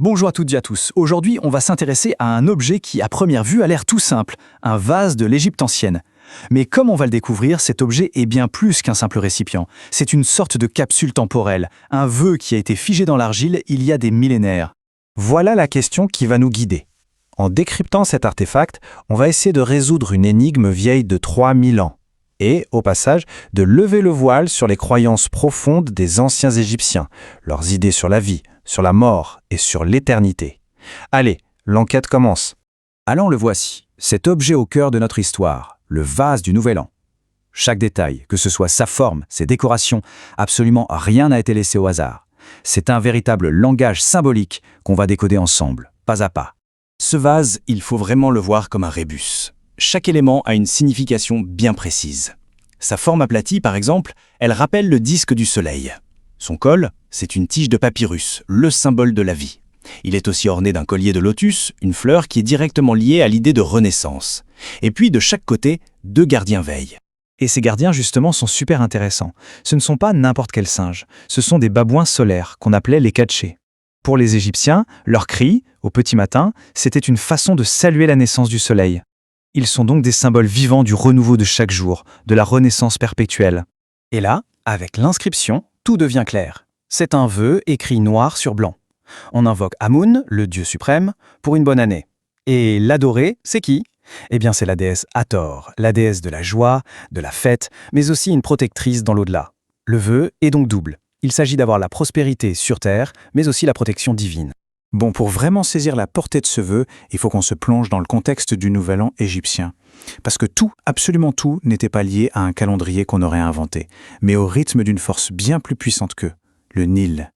Bonjour à toutes et à tous. Aujourd'hui, on va s'intéresser à un objet qui, à première vue, a l'air tout simple, un vase de l'Égypte ancienne. Mais comme on va le découvrir, cet objet est bien plus qu'un simple récipient. C'est une sorte de capsule temporelle, un vœu qui a été figé dans l'argile il y a des millénaires. Voilà la question qui va nous guider. En décryptant cet artefact, on va essayer de résoudre une énigme vieille de 3000 ans. Et, au passage, de lever le voile sur les croyances profondes des anciens Égyptiens, leurs idées sur la vie, sur la mort et sur l'éternité. Allez, l'enquête commence. Alors le voici, cet objet au cœur de notre histoire, le vase du Nouvel An. Chaque détail, que ce soit sa forme, ses décorations, absolument rien n'a été laissé au hasard. C'est un véritable langage symbolique qu'on va décoder ensemble, pas à pas. Ce vase, il faut vraiment le voir comme un rébus. Chaque élément a une signification bien précise. Sa forme aplatie, par exemple, elle rappelle le disque du soleil. Son col, c'est une tige de papyrus, le symbole de la vie. Il est aussi orné d'un collier de lotus, une fleur qui est directement liée à l'idée de renaissance. Et puis, de chaque côté, 2 gardiens veillent. Et ces gardiens, justement, sont super intéressants. Ce ne sont pas n'importe quels singes, ce sont des babouins solaires qu'on appelait les Katchés. Pour les Égyptiens, leur cri, au petit matin, c'était une façon de saluer la naissance du soleil. Ils sont donc des symboles vivants du renouveau de chaque jour, de la renaissance perpétuelle. Et là, avec l'inscription, tout devient clair. C'est un vœu écrit noir sur blanc. On invoque Amun, le dieu suprême, pour une bonne année. Et l'adoré, c'est qui ? Eh bien, c'est la déesse Hathor, la déesse de la joie, de la fête, mais aussi une protectrice dans l'au-delà. Le vœu est donc double. Il s'agit d'avoir la prospérité sur terre, mais aussi la protection divine. Bon, pour vraiment saisir la portée de ce vœu, il faut qu'on se plonge dans le contexte du Nouvel An égyptien. Parce que tout, absolument tout, n'était pas lié à un calendrier qu'on aurait inventé, mais au rythme d'une force bien plus puissante qu'eux, le Nil.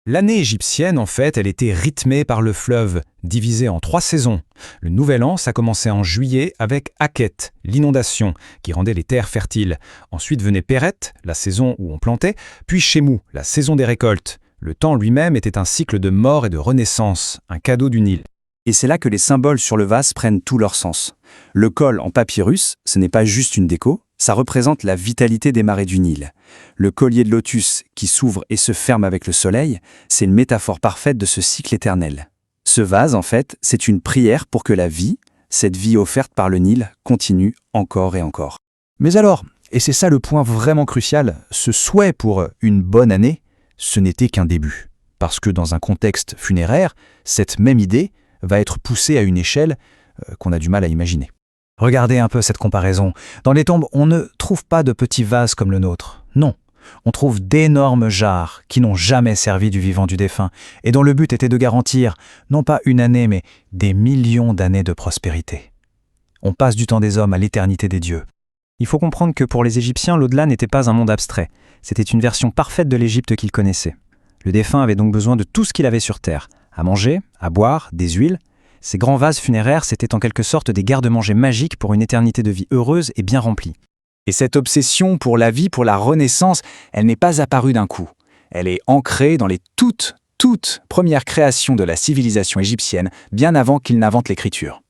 L'année égyptienne, en fait, elle était rythmée par le fleuve, divisée en 3 saisons. Le Nouvel An, ça commençait en juillet avec Akhet, l'inondation, qui rendait les terres fertiles. Ensuite venait Péret, la saison où on plantait, puis Shemou, la saison des récoltes. Le temps lui-même était un cycle de mort et de renaissance, un cadeau du Nil. Et c'est là que les symboles sur le vase prennent tout leur sens. Le col en papyrus, ce n'est pas juste une déco, ça représente la vitalité des marées du Nil. Le collier de lotus qui s'ouvre et se ferme avec le soleil, c'est une métaphore parfaite de ce cycle éternel. Ce vase, en fait, c'est une prière pour que la vie, cette vie offerte par le Nil, continue encore et encore. Mais alors, et c'est ça le point vraiment crucial, ce souhait pour une bonne année, ce n'était qu'un début. Parce que dans un contexte funéraire, cette même idée va être poussée à une échelle qu'on a du mal à imaginer. Regardez un peu cette comparaison. Dans les tombes, on ne trouve pas de petits vases comme le nôtre. Non, on trouve d'énormes jarres qui n'ont jamais servi du vivant du défunt et dont le but était de garantir, non pas une année, mais des millions d'années de prospérité. On passe du temps des hommes à l'éternité des dieux. Il faut comprendre que pour les Égyptiens, l'au-delà n'était pas un monde abstrait. C'était une version parfaite de l'Égypte qu'ils connaissaient. Le défunt avait donc besoin de tout ce qu'il avait sur terre, à manger, à boire, des huiles. Ces grands vases funéraires, c'était en quelque sorte des garde-manger magiques pour une éternité de vie heureuse et bien remplie. Et cette obsession pour la vie, pour la renaissance, elle n'est pas apparue d'un coup. Elle est ancrée dans les toutes premières créations de la civilisation égyptienne, bien avant qu'ils n'inventent l'écriture.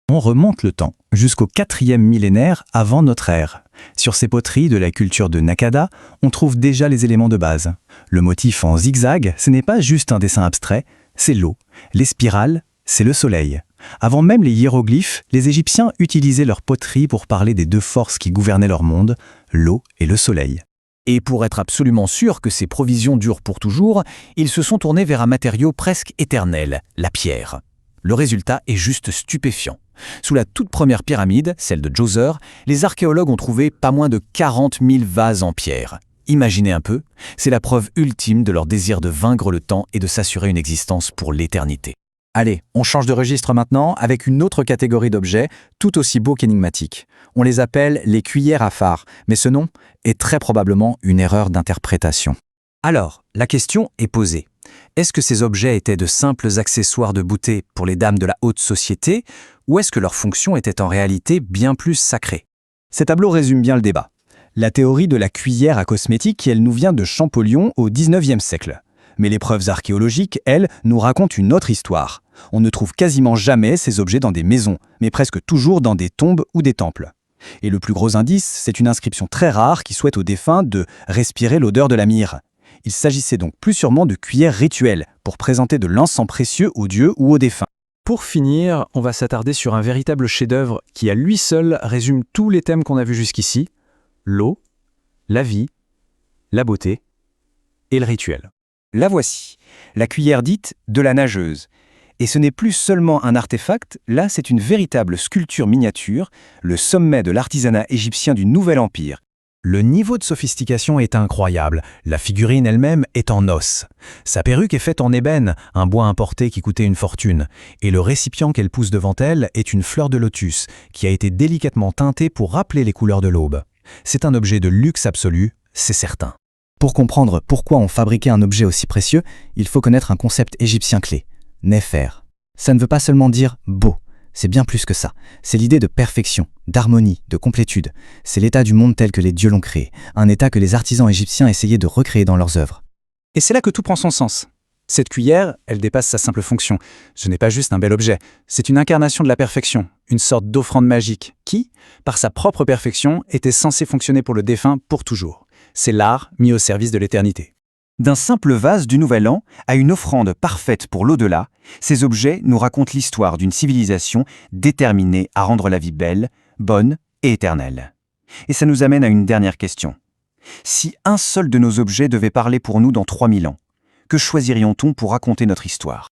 On remonte le temps jusqu'au 4e millénaire avant notre ère. Sur ces poteries de la culture de Naqada, on trouve déjà les éléments de base. Le motif en zigzag, ce n'est pas juste un dessin abstrait, c'est l'eau. Les spirales, c'est le soleil. Avant même les hiéroglyphes, les Égyptiens utilisaient leur poterie pour parler des 2 forces qui gouvernaient leur monde, l'eau et le soleil. Et pour être absolument sûr que ces provisions durent pour toujours, ils se sont tournés vers un matériau presque éternel, la pierre. Le résultat est juste stupéfiant. Sous la toute première pyramide, celle de Djoser, les archéologues ont trouvé pas moins de 40 000 vases en pierre. Imaginez un peu, c'est la preuve ultime de leur désir de vaincre le temps et de s'assurer une existence pour l'éternité. Allez, on change de registre maintenant avec une autre catégorie d'objets, tout aussi beaux qu'énigmatiques. On les appelle les cuillères à phare, mais ce nom est très probablement une erreur d'interprétation. Alors, la question est posée. Est-ce que ces objets étaient de simples accessoires de beauté pour les dames de la haute société, ou est-ce que leur fonction était en réalité bien plus sacrée ? Ces tableaux résument bien le débat. La théorie de la cuillère à cosmétique, elle nous vient de Champollion au XIXe siècle. Mais les preuves archéologiques, elles, nous racontent une autre histoire. On ne trouve quasiment jamais ces objets dans des maisons, mais presque toujours dans des tombes ou des temples. Et le plus gros indice, c'est une inscription très rare qui souhaite aux défunts de respirer l'odeur de la myrrhe. Il s'agissait donc plus sûrement de cuillères rituelles, pour présenter de l'encens précieux aux dieux ou aux défunts. Pour finir, on va s'attarder sur un véritable chef-d'œuvre qui à lui seul résume tous les thèmes qu'on a vus jusqu'ici, l'eau, la vie, la beauté et le rituel. La voici, la cuillère dite de la nageuse. Et ce n'est plus seulement un artefact, là c'est une véritable sculpture miniature, le sommet de l'artisanat égyptien du Nouvel Empire. Le niveau de sophistication est incroyable, la figurine elle-même est en os. Sa perruque est faite en ébène, un bois importé qui coûtait une fortune, et le récipient qu'elle pousse devant elle est une fleur de lotus, qui a été délicatement teintée pour rappeler les couleurs de l'aube. C'est un objet de luxe absolu, c'est certain. Pour comprendre pourquoi on fabriquait un objet aussi précieux, il faut connaître un concept égyptien clé, Néfer. Ça ne veut pas seulement dire beau, c'est bien plus que ça. C'est l'idée de perfection, d'harmonie, de complétude. C'est l'état du monde tel que les dieux l'ont créé, un état que les artisans égyptiens essayaient de recréer dans leurs œuvres. Et c'est là que tout prend son sens. Cette cuillère, elle dépasse sa simple fonction. Ce n'est pas juste un bel objet, c'est une incarnation de la perfection, une sorte d'offrande magique qui, par sa propre perfection, était censée fonctionner pour le défunt pour toujours. C'est l'art mis au service de l'éternité. D'un simple vase du Nouvel An à une offrande parfaite pour l'au-delà, ces objets nous racontent l'histoire d'une civilisation déterminée à rendre la vie belle, bonne et éternelle. Et ça nous amène à une dernière question. Si un seul de nos objets devait parler pour nous dans 3000 ans, que choisirions-on pour raconter notre histoire ?